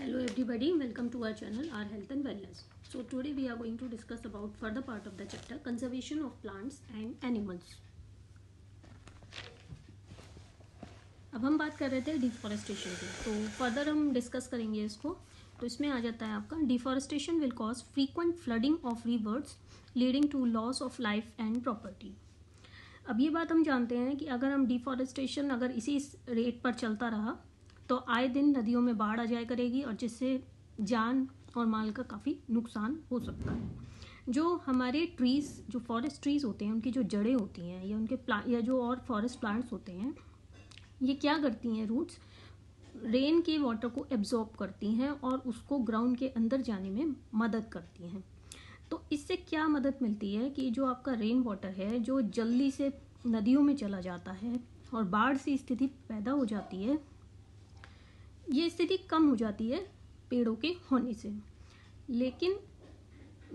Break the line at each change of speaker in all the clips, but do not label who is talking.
Hello everybody, welcome to our channel, our health and wellness. So today we are going to discuss about further part of the chapter conservation of plants and animals. अब हम बात कर रहे थे deforestation की, तो further हम discuss करेंगे इसको. तो इसमें आ जाता है आपका deforestation will cause frequent flooding of rivers leading to loss of life and property. अब ये बात हम जानते हैं कि अगर हम डिफॉरेस्टेशन अगर इसी रेट पर चलता रहा तो आए दिन नदियों में बाढ़ आ जाया करेगी और जिससे जान और माल का काफ़ी नुकसान हो सकता है. जो हमारे ट्रीज़, जो फॉरेस्ट ट्रीज़ होते हैं, उनकी जो जड़ें होती हैं या उनके या जो और फॉरेस्ट प्लांट्स होते हैं, ये क्या करती हैं, रूट्स रेन के वाटर को एब्जॉर्ब करती हैं और उसको ग्राउंड के अंदर जाने में मदद करती हैं. तो इससे क्या मदद मिलती है कि जो आपका रेन वाटर है जो जल्दी से नदियों में चला जाता है और बाढ़ सी स्थिति पैदा हो जाती है, ये स्थिति कम हो जाती है पेड़ों के होने से. लेकिन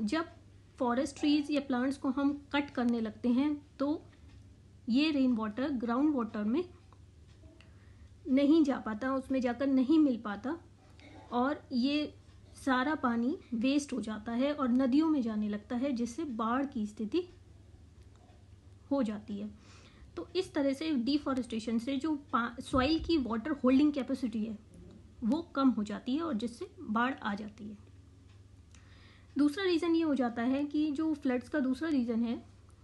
जब फॉरेस्ट ट्रीज या प्लांट्स को हम कट करने लगते हैं तो ये रेन वाटर ग्राउंड वाटर में नहीं जा पाता, उसमें जाकर नहीं मिल पाता और ये सारा पानी वेस्ट हो जाता है और नदियों में जाने लगता है, जिससे बाढ़ की स्थिति हो जाती है. तो इस तरह से डिफॉरेस्टेशन से जो सॉइल की वाटर होल्डिंग कैपेसिटी है वो कम हो जाती है और जिससे बाढ़ आ जाती है. दूसरा रीज़न ये हो जाता है कि जो फ्लड्स का दूसरा रीज़न है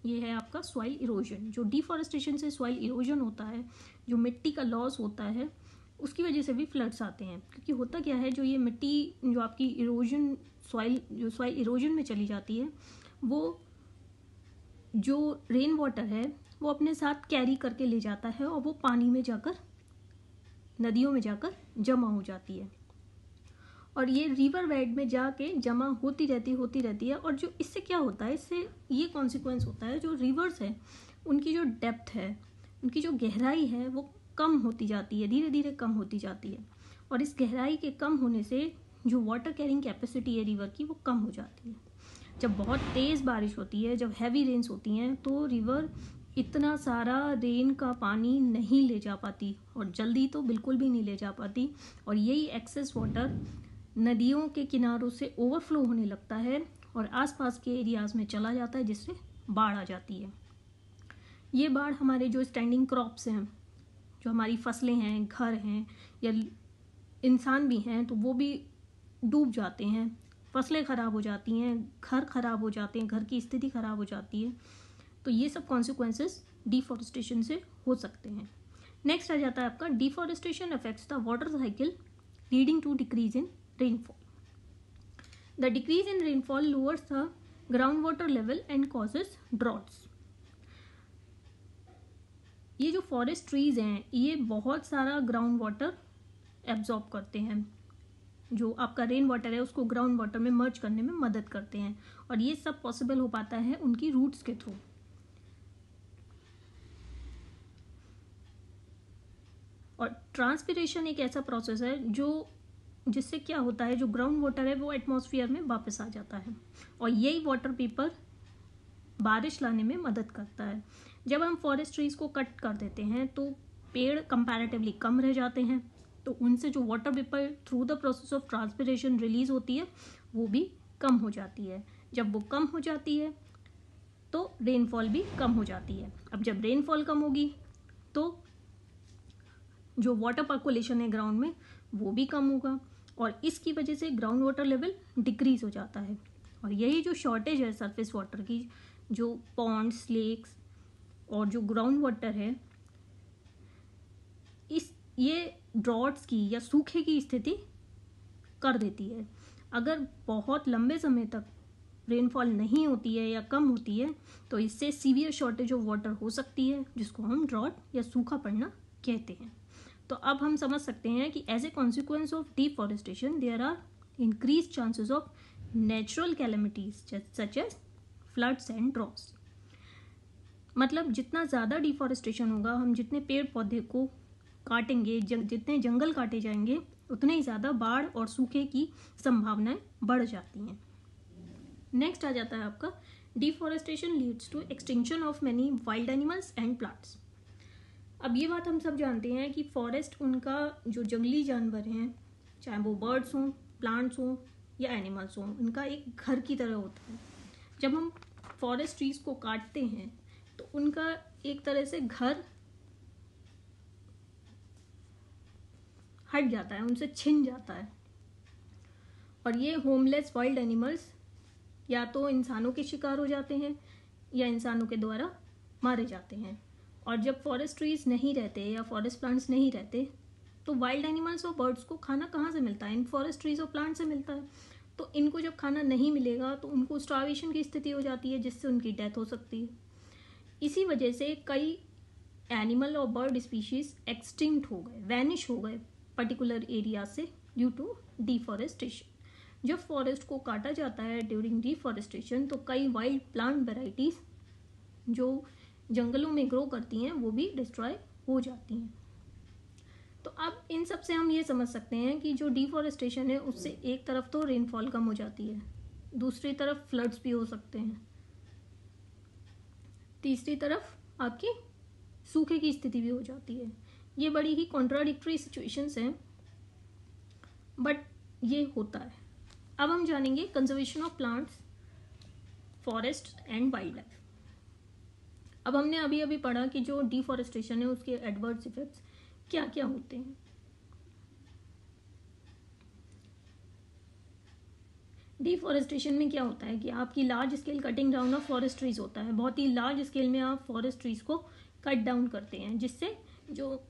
ये है आपका सॉइल इरोजन. जो डिफॉरेस्टेशन से सॉइल इरोजन होता है, जो मिट्टी का लॉस होता है, उसकी वजह से भी फ्लड्स आते हैं. क्योंकि होता क्या है, जो ये मिट्टी जो आपकी इरोजन जो सॉइल इरोजन में चली जाती है, वो जो रेन वाटर है वो अपने साथ कैरी करके ले जाता है और वो पानी में जाकर, नदियों में जाकर जमा हो जाती है और ये रिवर बेड में जाके जमा होती रहती है. और जो इससे क्या होता है, इससे ये कॉन्सिक्वेंस होता है, जो रिवर्स है उनकी जो डेप्थ है, उनकी जो गहराई है वो कम होती जाती है, धीरे धीरे कम होती जाती है. और इस गहराई के कम होने से जो वाटर कैरिंग कैपेसिटी है रिवर की वो कम हो जाती है. जब बहुत तेज़ बारिश होती है, जब हैवी रेन्स होती हैं, तो रिवर इतना सारा रेन का पानी नहीं ले जा पाती और जल्दी तो बिल्कुल भी नहीं ले जा पाती. और यही एक्सेस वाटर नदियों के किनारों से ओवरफ्लो होने लगता है और आसपास के एरियाज में चला जाता है, जिससे बाढ़ आ जाती है. ये बाढ़ हमारे जो स्टैंडिंग क्रॉप्स हैं, जो हमारी फसलें हैं, घर हैं या इंसान भी हैं, तो वो भी डूब जाते हैं. फसलें ख़राब हो जाती हैं, घर ख़राब हो जाते हैं, घर की स्थिति ख़राब हो जाती है. तो ये सब कॉन्सिक्वेंसेस डिफॉरेस्टेशन से हो सकते हैं. नेक्स्ट आ जाता है आपका deforestation affects the water cycle leading to decrease in rainfall. The decrease in rainfall lowers the ground water level and causes droughts. ये जो फॉरेस्ट ट्रीज हैं ये बहुत सारा ग्राउंड वाटर एब्जॉर्ब करते हैं. जो आपका रेन वाटर है उसको ग्राउंड वाटर में मर्ज करने में मदद करते हैं और ये सब पॉसिबल हो पाता है उनकी रूट्स के थ्रू. और ट्रांसपिरेशन एक ऐसा प्रोसेस है जिससे क्या होता है, जो ग्राउंड वाटर है वो एटमॉस्फेयर में वापस आ जाता है और यही वाटर पेपर बारिश लाने में मदद करता है. जब हम फॉरेस्ट ट्रीज को कट कर देते हैं तो पेड़ कंपैरेटिवली कम रह जाते हैं, तो उनसे जो water vapour through the process of transpiration release होती है वो भी कम हो जाती है. जब वो कम हो जाती है तो रेनफॉल भी कम हो जाती है. अब जब रेनफॉल कम होगी तो जो वाटर पर्कुलेशन है ग्राउंड में वो भी कम होगा और इसकी वजह से ग्राउंड वाटर लेवल डिक्रीज हो जाता है. और यही जो शॉर्टेज है सरफेस वाटर की, जो पॉन्ड्स, लेक्स और जो ग्राउंड वाटर है, ये ड्रॉट्स की या सूखे की स्थिति कर देती है. अगर बहुत लंबे समय तक रेनफॉल नहीं होती है या कम होती है तो इससे सीवियर शॉर्टेज ऑफ वाटर हो सकती है, जिसको हम ड्रॉट या सूखा पड़ना कहते हैं. तो अब हम समझ सकते हैं कि as a consequence of deforestation there are increase chances of natural calamities such as floods and droughts. मतलब जितना ज़्यादा डिफॉरेस्टेशन होगा, हम जितने पेड़ पौधे को काटेंगे, जितने जंगल काटे जाएंगे, उतने ही ज़्यादा बाढ़ और सूखे की संभावनाएं बढ़ जाती हैं. नेक्स्ट आ जाता है आपका deforestation leads to extinction of many wild animals and plants. अब ये बात हम सब जानते हैं कि फॉरेस्ट, उनका जो जंगली जानवर हैं चाहे वो बर्ड्स हों, प्लांट्स हों या एनिमल्स हों, इनका एक घर की तरह होता है। जब हम फॉरेस्ट ट्रीज को काटते हैं तो उनका एक तरह से घर हट जाता है, उनसे छिन जाता है, और ये होमलेस वाइल्ड एनिमल्स या तो इंसानों के शिकार हो जाते हैं या इंसानों के द्वारा मारे जाते हैं। और जब फॉरेस्ट ट्रीज नहीं रहते या फॉरेस्ट प्लांट्स नहीं रहते तो वाइल्ड एनिमल्स और बर्ड्स को खाना कहाँ से मिलता है? इन फॉरेस्ट ट्रीज और प्लांट से मिलता है। तो इनको जब खाना नहीं मिलेगा तो उनको स्टार्वेशन की स्थिति हो जाती है, जिससे उनकी डेथ हो सकती है। इसी वजह से कई एनिमल और बर्ड स्पीशीज एक्सटिंक्ट हो गए, वैनिश हो गए पर्टिकुलर एरिया से ड्यू टू डिफॉरेस्टेशन। जब फॉरेस्ट को काटा जाता है ड्यूरिंग डिफॉरेस्टेशन तो कई वाइल्ड प्लांट वेराइटीज जो जंगलों में ग्रो करती हैं वो भी डिस्ट्रॉय हो जाती हैं। तो अब इन सब से हम ये समझ सकते हैं कि जो डिफॉरेस्टेशन है उससे एक तरफ तो रेनफॉल कम हो जाती है, दूसरी तरफ फ्लड्स भी हो सकते हैं, तीसरी तरफ आपकी सूखे की स्थिति भी हो जाती है। ये बड़ी ही कॉन्ट्राडिक्टरी सिचुएशंस हैं, बट ये होता है। अब हम जानेंगे conservation of plants, forest and wild life. अब हमने अभी अभी पढ़ा कि जो डिफॉरेस्टेशन है उसके एडवर्स इफेक्ट्स क्या क्या होते हैं। डिफॉरेस्टेशन में क्या होता है कि आपकी large scale cutting down of forest trees होता है। बहुत ही लार्ज स्केल में आप फॉरेस्ट ट्रीज को कट डाउन करते हैं, जिससे जो